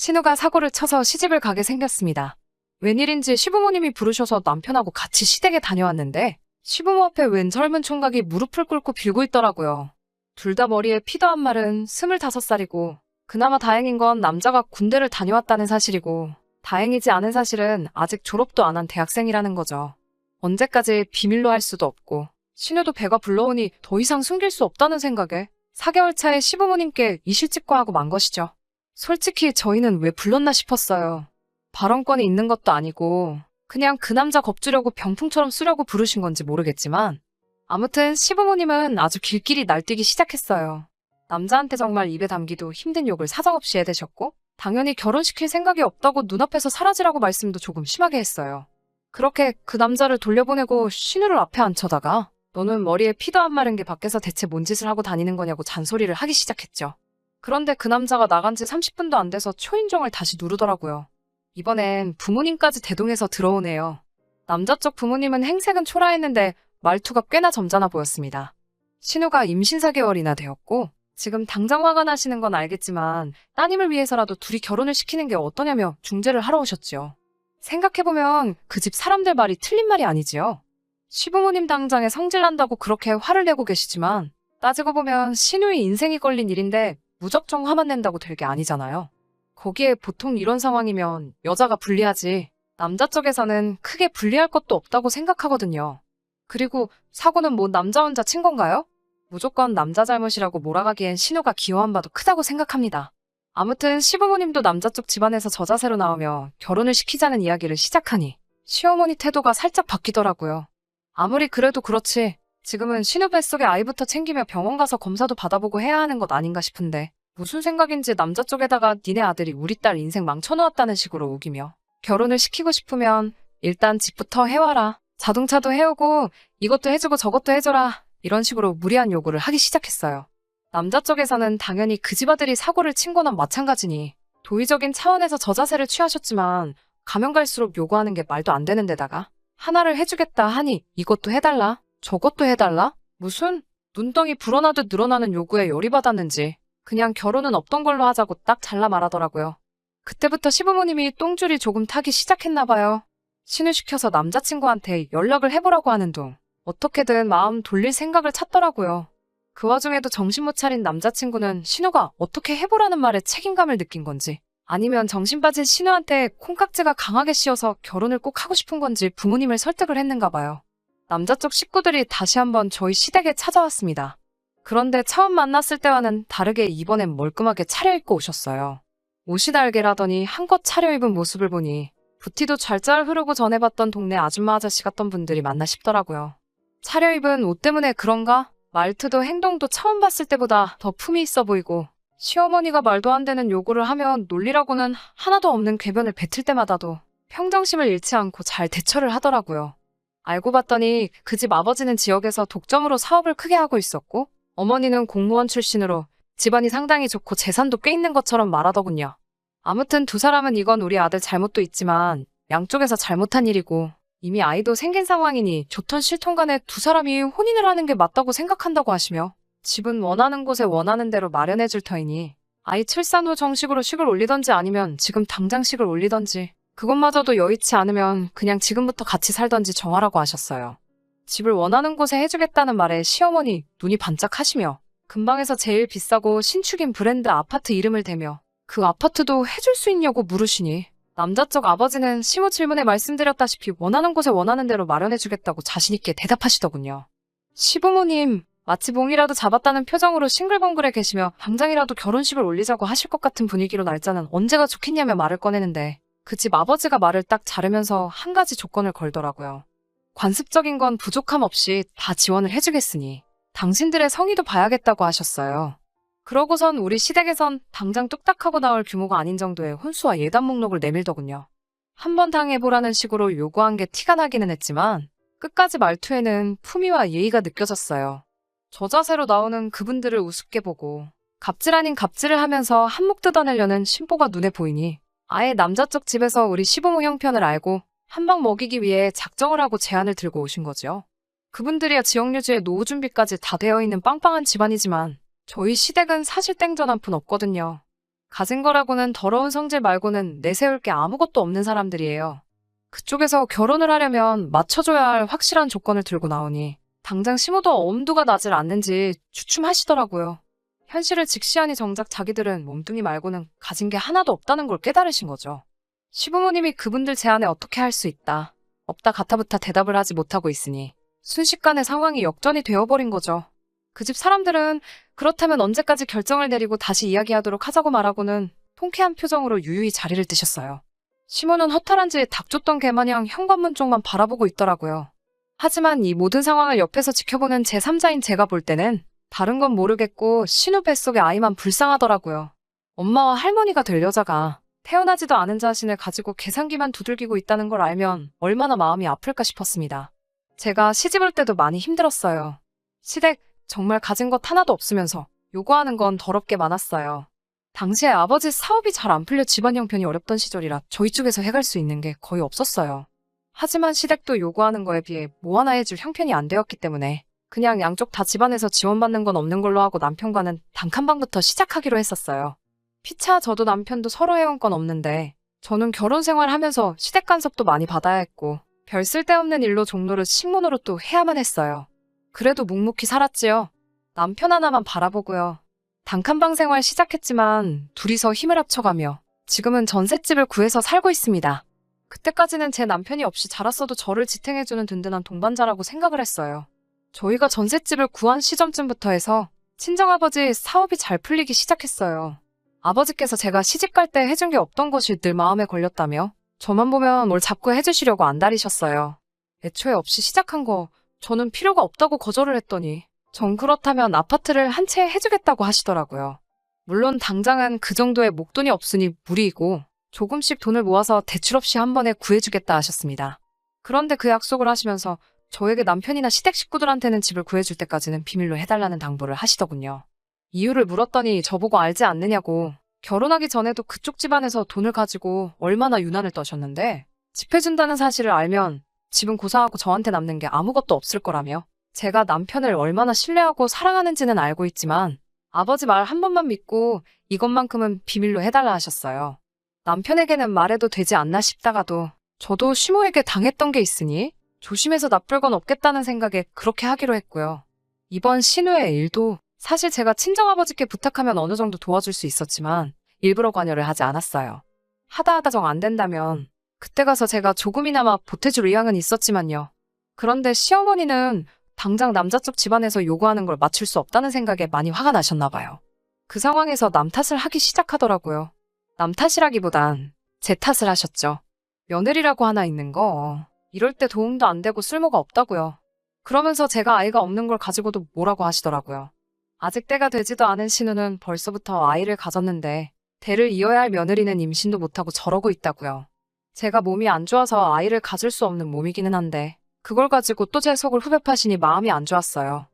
신우가 사고를 쳐서 시집을 가게 생겼습니다. 웬일인지 시부모님이 부르셔서 남편하고 같이 시댁에 다녀왔는데 시부모 앞에 웬 젊은 총각이 무릎을 꿇고 빌고 있더라고요. 둘 다 머리에 피도 안 마른 25살이고 그나마 다행인 건 남자가 군대를 다녀왔다는 사실이고 다행이지 않은 사실은 아직 졸업도 안 한 대학생이라는 거죠. 언제까지 비밀로 할 수도 없고 신우도 배가 불러오니 더 이상 숨길 수 없다는 생각에 4개월 차에 시부모님께 이실직고하고 만 것이죠. 솔직히 저희는 왜 불렀나 싶었어요. 발언권이 있는 것도 아니고 그냥 그 남자 겁주려고 병풍처럼 쓰려고 부르신 건지 모르겠지만 아무튼 시부모님은 아주 길길이 날뛰기 시작했어요. 남자한테 정말 입에 담기도 힘든 욕을 사정없이 해대셨고 당연히 결혼시킬 생각이 없다고 눈앞에서 사라지라고 말씀도 조금 심하게 했어요. 그렇게 그 남자를 돌려보내고 신우를 앞에 앉혀다가 너는 머리에 피도 안 마른 게 밖에서 대체 뭔 짓을 하고 다니는 거냐고 잔소리를 하기 시작했죠. 그런데 그 남자가 나간 지 30분도 안 돼서 초인종을 다시 누르더라고요. 이번엔 부모님까지 대동해서 들어오네요. 남자 쪽 부모님은 행색은 초라했는데 말투가 꽤나 점잖아 보였습니다. 신우가 임신 4개월이나 되었고 지금 당장 화가 나시는 건 알겠지만 따님을 위해서라도 둘이 결혼을 시키는 게 어떠냐며 중재를 하러 오셨지요. 생각해보면 그 집 사람들 말이 틀린 말이 아니지요. 시부모님 당장에 성질난다고 그렇게 화를 내고 계시지만 따지고 보면 신우의 인생이 걸린 일인데 무작정 화만 낸다고 될 게 아니잖아요. 거기에 보통 이런 상황이면 여자가 불리하지 남자 쪽에서는 크게 불리할 것도 없다고 생각하거든요. 그리고 사고는 뭐 남자 혼자 친 건가요? 무조건 남자 잘못이라고 몰아가기엔 신우가 기여한 바도 크다고 생각합니다. 아무튼 시부모님도 남자 쪽 집안에서 저 자세로 나오며 결혼을 시키자는 이야기를 시작하니 시어머니 태도가 살짝 바뀌더라고요. 아무리 그래도 그렇지 지금은 신우 뱃속에 아이부터 챙기며 병원 가서 검사도 받아보고 해야 하는 것 아닌가 싶은데 무슨 생각인지 남자 쪽에다가 니네 아들이 우리 딸 인생 망쳐놓았다는 식으로 우기며 결혼을 시키고 싶으면 일단 집부터 해와라. 자동차도 해오고 이것도 해주고 저것도 해줘라. 이런 식으로 무리한 요구를 하기 시작했어요. 남자 쪽에서는 당연히 그 집 아들이 사고를 친 거나 마찬가지니 도의적인 차원에서 저 자세를 취하셨지만 가면 갈수록 요구하는 게 말도 안 되는 데다가 하나를 해주겠다 하니 이것도 해달라 저것도 해달라 무슨 눈덩이 불어나듯 늘어나는 요구에 열이 받았는지 그냥 결혼은 없던 걸로 하자고 딱 잘라 말하더라고요. 그때부터 시부모님이 똥줄이 조금 타기 시작했나 봐요. 신우시켜서 남자친구한테 연락을 해보라고 하는 둥 어떻게든 마음 돌릴 생각을 찾더라고요. 그 와중에도 정신 못 차린 남자친구는 신우가 어떻게 해보라는 말에 책임감을 느낀 건지 아니면 정신 빠진 신우한테 콩깍지가 강하게 씌어서 결혼을 꼭 하고 싶은 건지 부모님을 설득을 했는가 봐요. 남자 쪽 식구들이 다시 한번 저희 시댁에 찾아왔습니다. 그런데 처음 만났을 때와는 다르게 이번엔 멀끔하게 차려입고 오셨어요. 옷이 달게라더니 한껏 차려입은 모습을 보니 부티도 잘잘 흐르고 전해봤던 동네 아줌마 아저씨 같던 분들이 맞나 싶더라고요. 차려입은 옷 때문에 그런가? 말투도 행동도 처음 봤을 때보다 더 품이 있어 보이고 시어머니가 말도 안 되는 요구를 하면 논리라고는 하나도 없는 궤변을 뱉을 때마다도 평정심을 잃지 않고 잘 대처를 하더라고요. 알고 봤더니 그 집 아버지는 지역에서 독점으로 사업을 크게 하고 있었고 어머니는 공무원 출신으로 집안이 상당히 좋고 재산도 꽤 있는 것처럼 말하더군요. 아무튼 두 사람은 이건 우리 아들 잘못도 있지만 양쪽에서 잘못한 일이고 이미 아이도 생긴 상황이니 좋던 싫던 간에 두 사람이 혼인을 하는 게 맞다고 생각한다고 하시며 집은 원하는 곳에 원하는 대로 마련해 줄 터이니 아이 출산 후 정식으로 식을 올리던지 아니면 지금 당장 식을 올리던지 그것마저도 여의치 않으면 그냥 지금부터 같이 살던지 정하라고 하셨어요. 집을 원하는 곳에 해주겠다는 말에 시어머니 눈이 반짝하시며 근방에서 제일 비싸고 신축인 브랜드 아파트 이름을 대며 그 아파트도 해줄 수 있냐고 물으시니 남자 쪽 아버지는 시모 질문에 말씀드렸다시피 원하는 곳에 원하는 대로 마련해주겠다고 자신있게 대답하시더군요. 시부모님 마치 봉이라도 잡았다는 표정으로 싱글벙글해 계시며 당장이라도 결혼식을 올리자고 하실 것 같은 분위기로 날짜는 언제가 좋겠냐며 말을 꺼내는데 그 집 아버지가 말을 딱 자르면서 한 가지 조건을 걸더라고요. 관습적인 건 부족함 없이 다 지원을 해주겠으니 당신들의 성의도 봐야겠다고 하셨어요. 그러고선 우리 시댁에선 당장 뚝딱하고 나올 규모가 아닌 정도의 혼수와 예단 목록을 내밀더군요. 한번 당해보라는 식으로 요구한 게 티가 나기는 했지만 끝까지 말투에는 품위와 예의가 느껴졌어요. 저 자세로 나오는 그분들을 우습게 보고 갑질 아닌 갑질을 하면서 한몫 뜯어내려는 심보가 눈에 보이니 아예 남자 쪽 집에서 우리 시부모 형편을 알고 한 방 먹이기 위해 작정을 하고 제안을 들고 오신 거죠. 그분들이야 지역유지에 노후 준비까지 다 되어 있는 빵빵한 집안이지만 저희 시댁은 사실 땡전 한 푼 없거든요. 가진 거라고는 더러운 성질 말고는 내세울 게 아무것도 없는 사람들이에요. 그쪽에서 결혼을 하려면 맞춰줘야 할 확실한 조건을 들고 나오니 당장 심호도 엄두가 나질 않는지 주춤하시더라고요. 현실을 직시하니 정작 자기들은 몸뚱이 말고는 가진 게 하나도 없다는 걸 깨달으신 거죠. 시부모님이 그분들 제안에 어떻게 할 수 있다, 없다 가타부타 대답을 하지 못하고 있으니 순식간에 상황이 역전이 되어버린 거죠. 그 집 사람들은 그렇다면 언제까지 결정을 내리고 다시 이야기하도록 하자고 말하고는 통쾌한 표정으로 유유히 자리를 뜨셨어요. 시모는 허탈한지 닥쳤던 개마냥 현관문 쪽만 바라보고 있더라고요. 하지만 이 모든 상황을 옆에서 지켜보는 제3자인 제가 볼 때는 다른 건 모르겠고 신우 뱃속의 아이만 불쌍하더라고요. 엄마와 할머니가 될 여자가 태어나지도 않은 자신을 가지고 계산기만 두들기고 있다는 걸 알면 얼마나 마음이 아플까 싶었습니다. 제가 시집 올 때도 많이 힘들었어요. 시댁 정말 가진 것 하나도 없으면서 요구하는 건 더럽게 많았어요. 당시에 아버지 사업이 잘 안 풀려 집안 형편이 어렵던 시절이라 저희 쪽에서 해갈 수 있는 게 거의 없었어요. 하지만 시댁도 요구하는 거에 비해 뭐 하나 해줄 형편이 안 되었기 때문에 그냥 양쪽 다 집안에서 지원받는 건 없는 걸로 하고 남편과는 단칸방부터 시작하기로 했었어요. 피차 저도 남편도 서로 해온 건 없는데 저는 결혼 생활하면서 시댁 간섭도 많이 받아야 했고 별 쓸데없는 일로 종로를 식모노릇도 해야만 했어요. 그래도 묵묵히 살았지요. 남편 하나만 바라보고요. 단칸방 생활 시작했지만 둘이서 힘을 합쳐가며 지금은 전셋집을 구해서 살고 있습니다. 그때까지는 제 남편이 없이 자랐어도 저를 지탱해주는 든든한 동반자라고 생각을 했어요. 저희가 전셋집을 구한 시점쯤부터 해서 친정아버지 사업이 잘 풀리기 시작했어요. 아버지께서 제가 시집갈 때 해준 게 없던 것이 늘 마음에 걸렸다며 저만 보면 뭘 자꾸 해주시려고 안달이셨어요. 애초에 없이 시작한 거 저는 필요가 없다고 거절을 했더니 전 그렇다면 아파트를 한 채 해주겠다고 하시더라고요. 물론 당장은 그 정도의 목돈이 없으니 무리이고 조금씩 돈을 모아서 대출 없이 한 번에 구해주겠다 하셨습니다. 그런데 그 약속을 하시면서 저에게 남편이나 시댁 식구들한테는 집을 구해줄 때까지는 비밀로 해달라는 당부를 하시더군요. 이유를 물었더니 저보고 알지 않느냐고 결혼하기 전에도 그쪽 집안에서 돈을 가지고 얼마나 유난을 떠셨는데 집 해준다는 사실을 알면 집은 고사하고 저한테 남는 게 아무것도 없을 거라며 제가 남편을 얼마나 신뢰하고 사랑하는지는 알고 있지만 아버지 말 한 번만 믿고 이것만큼은 비밀로 해달라 하셨어요. 남편에게는 말해도 되지 않나 싶다가도 저도 시모에게 당했던 게 있으니 조심해서 나쁠 건 없겠다는 생각에 그렇게 하기로 했고요. 이번 신우의 일도 사실 제가 친정아버지께 부탁하면 어느 정도 도와줄 수 있었지만 일부러 관여를 하지 않았어요. 하다 정 안 된다면 그때 가서 제가 조금이나마 보태줄 의향은 있었지만요. 그런데 시어머니는 당장 남자 쪽 집안에서 요구하는 걸 맞출 수 없다는 생각에 많이 화가 나셨나 봐요. 그 상황에서 남 탓을 하기 시작하더라고요. 남 탓이라기보단 제 탓을 하셨죠. 며느리라고 하나 있는 거 이럴 때 도움도 안 되고 쓸모가 없다고요. 그러면서 제가 아이가 없는 걸 가지고도 뭐라고 하시더라고요. 아직 때가 되지도 않은 신우는 벌써부터 아이를 가졌는데 대를 이어야 할 며느리는 임신도 못하고 저러고 있다고요. 제가 몸이 안 좋아서 아이를 가질 수 없는 몸이기는 한데 그걸 가지고 또 제 속을 후벼 파시니 마음이 안 좋았어요.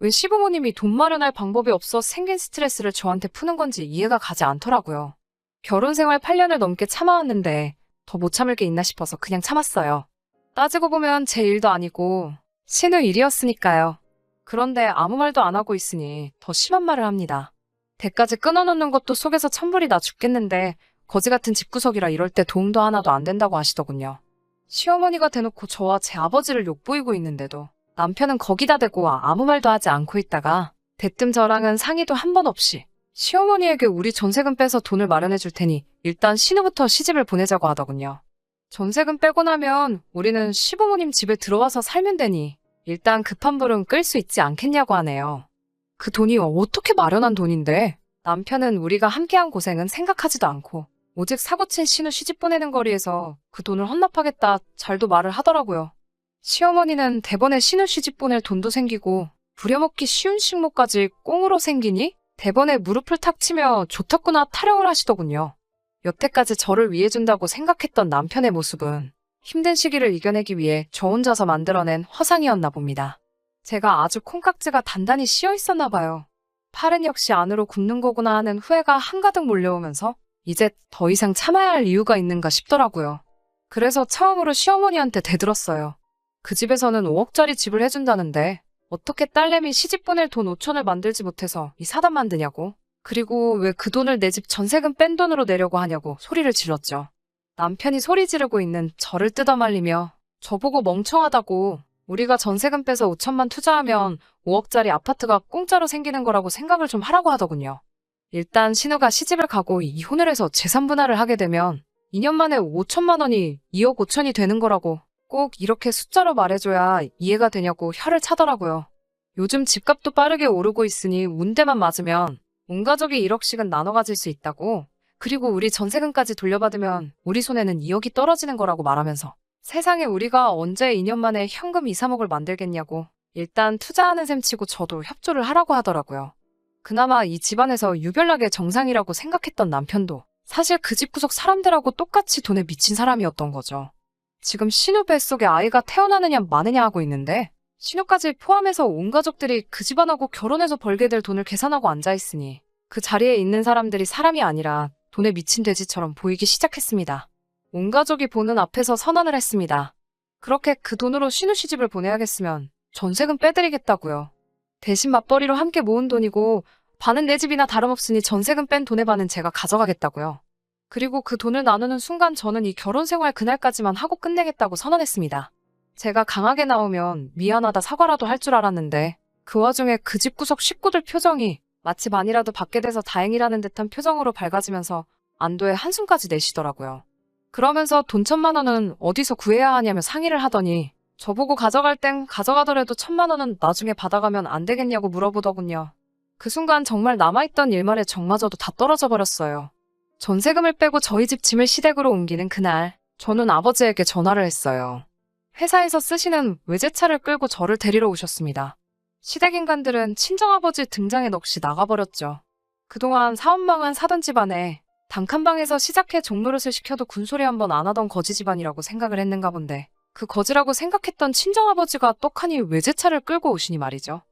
왜 시부모님이 돈 마련할 방법이 없어 생긴 스트레스를 저한테 푸는 건지 이해가 가지 않더라고요. 결혼 생활 8년을 넘게 참아왔는데 더 못 참을 게 있나 싶어서 그냥 참았어요. 따지고 보면 제 일도 아니고 신우 일이었으니까요. 그런데 아무 말도 안 하고 있으니 더 심한 말을 합니다. 대까지 끊어놓는 것도 속에서 천불이 나 죽겠는데 거지 같은 집구석이라 이럴 때 도움도 하나도 안 된다고 하시더군요. 시어머니가 대놓고 저와 제 아버지를 욕보이고 있는데도 남편은 거기다 대고 아무 말도 하지 않고 있다가 대뜸 저랑은 상의도 한 번 없이 시어머니에게 우리 전세금 빼서 돈을 마련해 줄 테니 일단 신우부터 시집을 보내자고 하더군요. 전세금 빼고 나면 우리는 시부모님 집에 들어와서 살면 되니 일단 급한 불은 끌 수 있지 않겠냐고 하네요. 그 돈이 어떻게 마련한 돈인데 남편은 우리가 함께한 고생은 생각하지도 않고 오직 사고친 신우 시집 보내는 거리에서 그 돈을 헌납하겠다 잘도 말을 하더라고요. 시어머니는 대번에 신우 시집 보낼 돈도 생기고 부려먹기 쉬운 식모까지 꽁으로 생기니 대번에 무릎을 탁 치며 좋다구나 타령을 하시더군요. 여태까지 저를 위해준다고 생각했던 남편의 모습은 힘든 시기를 이겨내기 위해 저 혼자서 만들어낸 허상이었나 봅니다. 제가 아주 콩깍지가 단단히 씌어 있었나 봐요. 팔은 역시 안으로 굽는 거구나 하는 후회가 한가득 몰려오면서 이제 더 이상 참아야 할 이유가 있는가 싶더라고요. 그래서 처음으로 시어머니한테 대들었어요. 그 집에서는 5억짜리 집을 해준다는데 어떻게 딸내미 시집 보낼 돈 5천을 만들지 못해서 이 사단 만드냐고. 그리고 왜 그 돈을 내 집 전세금 뺀 돈으로 내려고 하냐고 소리를 질렀죠. 남편이 소리 지르고 있는 저를 뜯어말리며 저보고 멍청하다고, 우리가 전세금 빼서 5천만 투자하면 5억짜리 아파트가 공짜로 생기는 거라고 생각을 좀 하라고 하더군요. 일단 신우가 시집을 가고 이혼을 해서 재산 분할을 하게 되면 2년 만에 5천만 원이 2억 5천이 되는 거라고 꼭 이렇게 숫자로 말해줘야 이해가 되냐고 혀를 차더라고요. 요즘 집값도 빠르게 오르고 있으니 운대만 맞으면 온 가족이 1억씩은 나눠 가질 수 있다고, 그리고 우리 전세금까지 돌려받으면 우리 손에는 2억이 떨어지는 거라고 말하면서 세상에 우리가 언제 2년 만에 현금 2, 3억을 만들겠냐고 일단 투자하는 셈 치고 저도 협조를 하라고 하더라고요. 그나마 이 집안에서 유별나게 정상이라고 생각했던 남편도 사실 그 집 구석 사람들하고 똑같이 돈에 미친 사람이었던 거죠. 지금 신우 뱃속에 아이가 태어나느냐 마느냐 하고 있는데 신우까지 포함해서 온 가족들이 그 집안하고 결혼해서 벌게 될 돈을 계산하고 앉아있으니 그 자리에 있는 사람들이 사람이 아니라 돈에 미친 돼지처럼 보이기 시작했습니다. 온 가족이 보는 앞에서 선언을 했습니다. 그렇게 그 돈으로 신우 시집을 보내야겠으면 전세금 빼드리겠다고요. 대신 맞벌이로 함께 모은 돈이고 반은 내 집이나 다름없으니 전세금 뺀 돈의 반은 제가 가져가겠다고요. 그리고 그 돈을 나누는 순간 저는 이 결혼 생활 그날까지만 하고 끝내겠다고 선언했습니다. 제가 강하게 나오면 미안하다 사과라도 할 줄 알았는데 그 와중에 그 집구석 식구들 표정이 마치 많이라도 받게 돼서 다행이라는 듯한 표정으로 밝아지면서 안도의 한숨까지 내쉬더라고요. 그러면서 돈 1,000만 원은 어디서 구해야 하냐며 상의를 하더니 저보고 가져갈 땐 가져가더라도 1,000만 원은 나중에 받아가면 안 되겠냐고 물어보더군요. 그 순간 정말 남아있던 일말의 정마저도 다 떨어져 버렸어요. 전세금을 빼고 저희 집 짐을 시댁으로 옮기는 그날, 저는 아버지에게 전화를 했어요. 회사에서 쓰시는 외제차를 끌고 저를 데리러 오셨습니다. 시댁 인간들은 친정아버지 등장에 넋이 나가버렸죠. 그동안 사업망은 사던 집안에 단칸방에서 시작해 종노릇을 시켜도 군소리 한번 안 하던 거지 집안이라고 생각을 했는가 본데 그 거지라고 생각했던 친정아버지가 떡하니 외제차를 끌고 오시니 말이죠.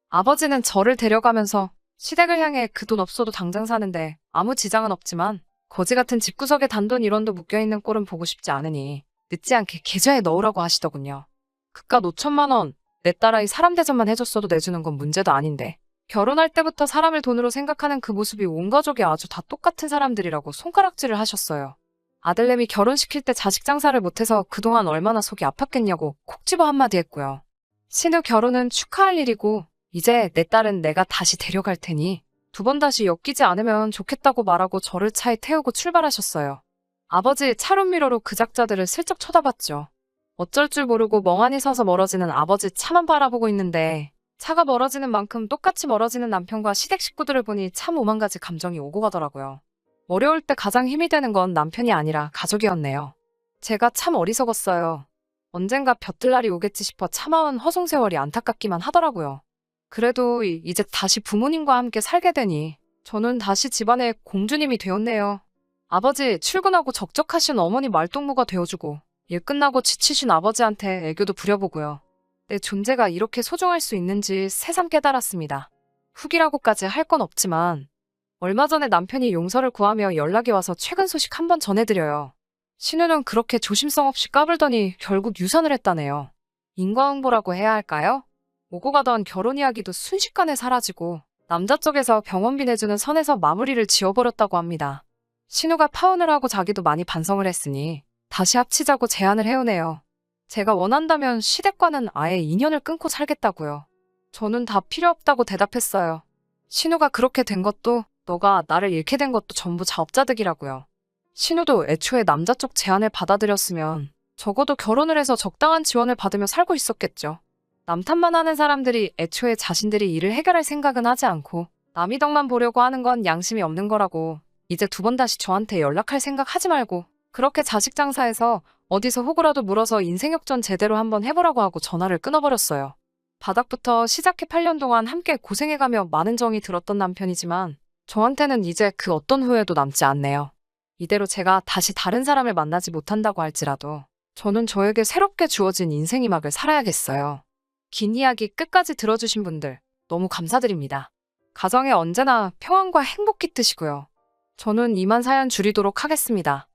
아버지는 저를 데려가면서 시댁을 향해 그 돈 없어도 당장 사는데 아무 지장은 없지만 거지 같은 집구석에 단돈 1원도 묶여있는 꼴은 보고 싶지 않으니 늦지 않게 계좌에 넣으라고 하시더군요. 그깟 5천만 원, 내 딸아이 사람 대접만 해줬어도 내주는 건 문제도 아닌데 결혼할 때부터 사람을 돈으로 생각하는 그 모습이 온 가족이 아주 다 똑같은 사람들이라고 손가락질을 하셨어요. 아들내미 결혼시킬 때 자식 장사를 못해서 그동안 얼마나 속이 아팠겠냐고 콕 집어 한마디 했고요. 신우 결혼은 축하할 일이고 이제 내 딸은 내가 다시 데려갈 테니 2번 다시 엮이지 않으면 좋겠다고 말하고 저를 차에 태우고 출발하셨어요. 아버지 차로 미러로 그 작자들을 슬쩍 쳐다봤죠. 어쩔 줄 모르고 멍하니 서서 멀어지는 아버지 차만 바라보고 있는데 차가 멀어지는 만큼 똑같이 멀어지는 남편과 시댁 식구들을 보니 참 오만 가지 감정이 오고 가더라고요. 어려울 때 가장 힘이 되는 건 남편이 아니라 가족이었네요. 제가 참 어리석었어요. 언젠가 볕들 날이 오겠지 싶어 참아온 허송세월이 안타깝기만 하더라고요. 그래도 이제 다시 부모님과 함께 살게 되니 저는 다시 집안의 공주님이 되었네요. 아버지 출근하고 적적하신 어머니 말동무가 되어주고 일 끝나고 지치신 아버지한테 애교도 부려보고요. 내 존재가 이렇게 소중할 수 있는지 새삼 깨달았습니다. 후기라고까지 할 건 없지만 얼마 전에 남편이 용서를 구하며 연락이 와서 최근 소식 한번 전해드려요. 신우는 그렇게 조심성 없이 까불더니 결국 유산을 했다네요. 인과응보라고 해야 할까요? 오고 가던 결혼 이야기도 순식간에 사라지고 남자 쪽에서 병원비 내주는 선에서 마무리를 지어버렸다고 합니다. 신우가 파혼을 하고 자기도 많이 반성을 했으니 다시 합치자고 제안을 해오네요. 제가 원한다면 시댁과는 아예 인연을 끊고 살겠다고요. 저는 다 필요 없다고 대답했어요. 신우가 그렇게 된 것도 너가 나를 잃게 된 것도 전부 자업자득이라고요. 신우도 애초에 남자 쪽 제안을 받아들였으면 적어도 결혼을 해서 적당한 지원을 받으며 살고 있었겠죠. 남 탓만 하는 사람들이 애초에 자신들이 일을 해결할 생각은 하지 않고 남이 덕만 보려고 하는 건 양심이 없는 거라고 이제 2번 다시 저한테 연락할 생각 하지 말고 그렇게 자식 장사해서 어디서 호구라도 물어서 인생 역전 제대로 한번 해보라고 하고 전화를 끊어버렸어요. 바닥부터 시작해 8년 동안 함께 고생해가며 많은 정이 들었던 남편이지만 저한테는 이제 그 어떤 후회도 남지 않네요. 이대로 제가 다시 다른 사람을 만나지 못한다고 할지라도 저는 저에게 새롭게 주어진 인생의 막을 살아야겠어요. 긴 이야기 끝까지 들어주신 분들 너무 감사드립니다. 가정에 언제나 평안과 행복이 뜨시고요. 저는 이만 사연 줄이도록 하겠습니다.